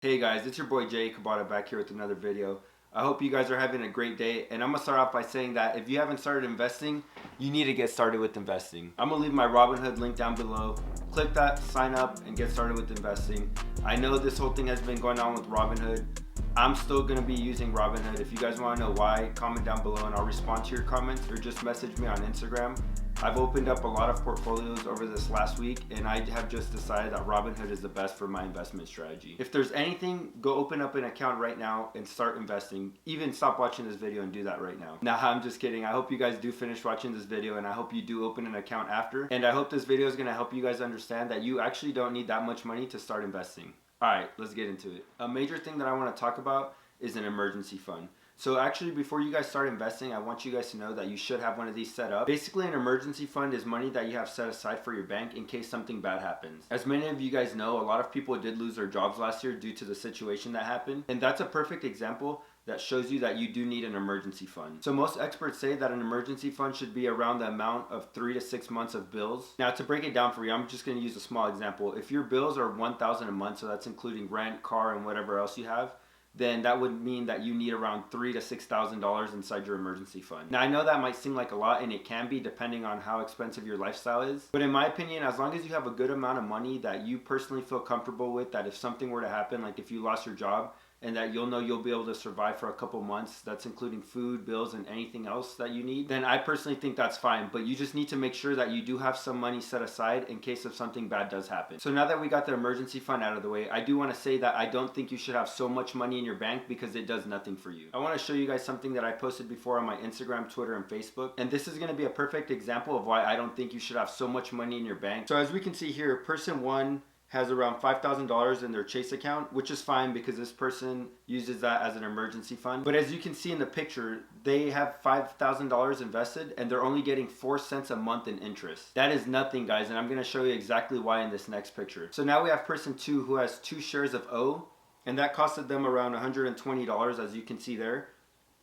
Hey guys, it's your boy Jay Kabata back here with another video. I hope you guys are having a great day, and I'm gonna start off by saying that if you haven't started investing, you need to get started with investing. I'm gonna leave my Robinhood link down below. Click that, sign up, and get started with investing. I know this whole thing has been going on with Robinhood. I'm still gonna be using Robinhood. If you guys wanna know why, comment down below and I'll respond to your comments, or just message me on Instagram. I've opened up a lot of portfolios over this last week, and I have just decided that Robinhood is the best for my investment strategy. If there's anything, go open up an account right now and start investing. Even stop watching this video and do that right now. Nah, I'm just kidding. I hope you guys do finish watching this video, and I hope you do open an account after. And I hope this video is gonna help you guys understand that you actually don't need that much money to start investing. All right, let's get into it. A major thing that I wanna talk about is an emergency fund. So actually, before you guys start investing, I want you guys to know that you should have one of these set up. Basically, an emergency fund is money that you have set aside for your bank in case something bad happens. As many of you guys know, a lot of people did lose their jobs last year due to the situation that happened. And that's a perfect example that shows you that you do need an emergency fund. So most experts say that an emergency fund should be around the amount of 3 to 6 months of bills. Now, to break it down for you, I'm just gonna use a small example. If your bills are $1,000 a month, so that's including rent, car, and whatever else you have, then that would mean that you need around $3,000 to $6,000 inside your emergency fund. Now, I know that might seem like a lot, and it can be depending on how expensive your lifestyle is. But in my opinion, as long as you have a good amount of money that you personally feel comfortable with, that if something were to happen, like if you lost your job, and that you'll know you'll be able to survive for a couple months, that's including food, bills, and anything else that you need, then I personally think that's fine. But you just need to make sure that you do have some money set aside in case if something bad does happen. So now that we got the emergency fund out of the way, I do want to say that I don't think you should have so much money in your bank because it does nothing for you. I want to show you guys something that I posted before on my Instagram, Twitter, and Facebook. And this is going to be a perfect example of why I don't think you should have so much money in your bank. So as we can see here, person one has around $5,000 in their Chase account, which is fine because this person uses that as an emergency fund. But as you can see in the picture, they have $5,000 invested and they're only getting 4 cents a month in interest. That is nothing, guys, and I'm gonna show you exactly why in this next picture. So now we have person two who has 2 shares of O, and that costed them around $120, as you can see there.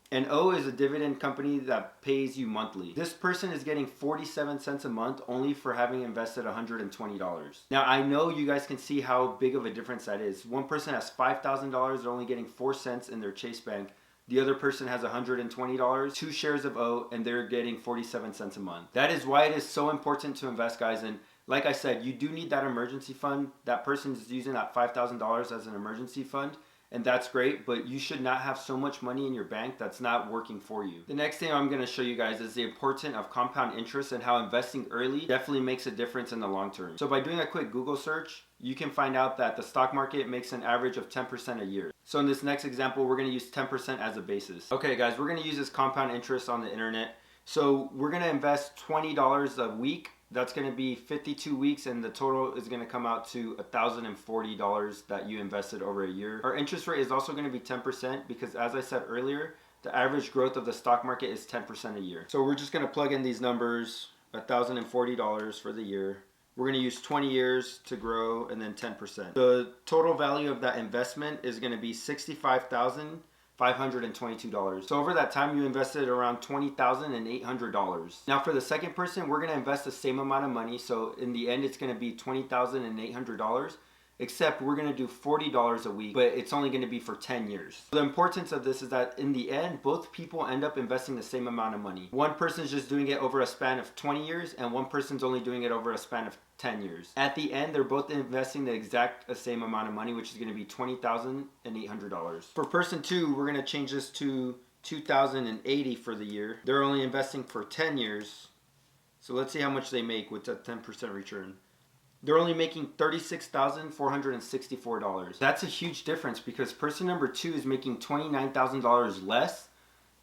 And O is a dividend company that pays you monthly. This person is getting 47 cents a month only for having invested $120. Now, I know you guys can see how big of a difference that is. One person has $5,000, they're only getting 4 cents in their Chase Bank. The other person has $120, 2 shares of O, and they're getting 47 cents a month. That is why it is so important to invest, guys. And like I said, you do need that emergency fund. That person is using that $5,000 as an emergency fund. And that's great, but you should not have so much money in your bank that's not working for you. The next thing I'm going to show you guys is the importance of compound interest and how investing early definitely makes a difference in the long term. So by doing a quick Google search, you can find out that the stock market makes an average of 10% a year. So in this next example, we're going to use 10% as a basis. Okay guys, we're going to use this compound interest on the internet. So we're going to invest $20 a week. That's going to be 52 weeks, and the total is going to come out to $1,040 that you invested over a year. Our interest rate is also going to be 10% because, as I said earlier, the average growth of the stock market is 10% a year. So we're just going to plug in these numbers, $1,040 for the year. We're going to use 20 years to grow, and then 10%. The total value of that investment is going to be $65,522. So over that time, you invested around $20,800. Now for the second person, we're going to invest the same amount of money. So in the end, it's going to be $20,800. Except we're going to do $40 a week, but it's only going to be for 10 years. The importance of this is that in the end, both people end up investing the same amount of money. One person's just doing it over a span of 20 years, and one person's only doing it over a span of 10 years. At the end, they're both investing the exact same amount of money, which is going to be $20,800. For person two, we're going to change this to $2,080 for the year. They're only investing for 10 years. So let's see how much they make with a 10% return. They're only making $36,464. That's a huge difference because person number two is making $29,000 less,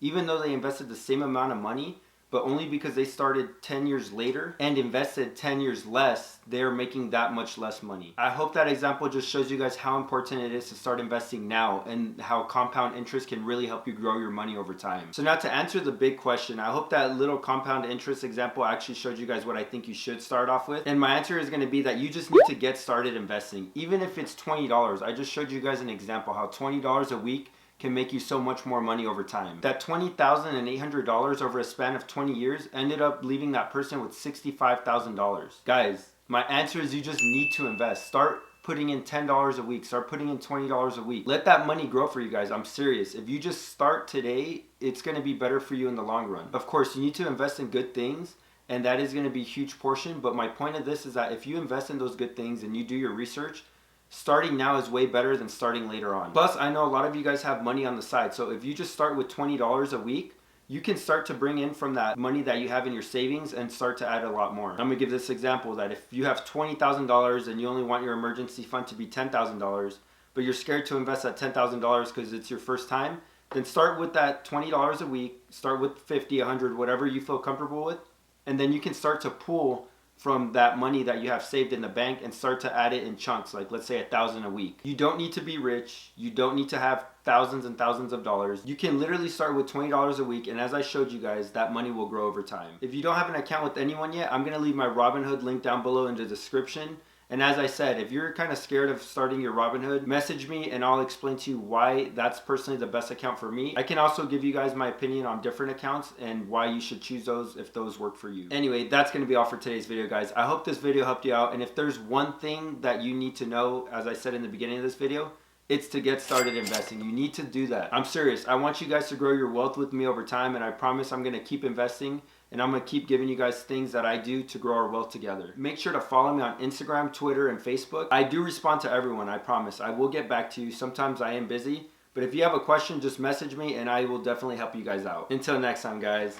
even though they invested the same amount of money, but only because they started 10 years later and invested 10 years less, they're making that much less money. I hope that example just shows you guys how important it is to start investing now and how compound interest can really help you grow your money over time. So now to answer the big question, I hope that little compound interest example actually showed you guys what I think you should start off with. And my answer is going to be that you just need to get started investing. Even if it's $20, I just showed you guys an example how $20 a week can make you so much more money over time. That $20,800 over a span of 20 years ended up leaving that person with $65,000. Guys, my answer is you just need to invest. Start putting in $10 a week, start putting in $20 a week. Let that money grow for you guys. I'm serious. If you just start today, it's going to be better for you in the long run. Of course, you need to invest in good things, and that is going to be a huge portion. But my point of this is that if you invest in those good things and you do your research, starting now is way better than starting later on. Plus, I know a lot of you guys have money on the side. So if you just start with $20 a week, you can start to bring in from that money that you have in your savings and start to add a lot more. I'm gonna give this example that if you have $20,000 and you only want your emergency fund to be $10,000, but you're scared to invest that $10,000 because it's your first time, then start with that $20 a week, start with 50, 100, whatever you feel comfortable with, and then you can start to pool from that money that you have saved in the bank and start to add it in chunks, like let's say $1,000 a week. You don't need to be rich. You don't need to have thousands and thousands of dollars. You can literally start with $20 a week, and as I showed you guys, that money will grow over time. If you don't have an account with anyone yet, I'm gonna leave my Robinhood link down below in the description. And as I said, if you're kind of scared of starting your Robinhood, message me and I'll explain to you why that's personally the best account for me. I can also give you guys my opinion on different accounts and why you should choose those if those work for you. Anyway, that's going to be all for today's video, guys. I hope this video helped you out. And if there's one thing that you need to know, as I said in the beginning of this video, it's to get started investing. You need to do that. I'm serious. I want you guys to grow your wealth with me over time, and I promise I'm going to keep investing, and I'm going to keep giving you guys things that I do to grow our wealth together. Make sure to follow me on Instagram, Twitter, and Facebook. I do respond to everyone, I promise. I will get back to you. Sometimes I am busy, but if you have a question, just message me, and I will definitely help you guys out. Until next time, guys.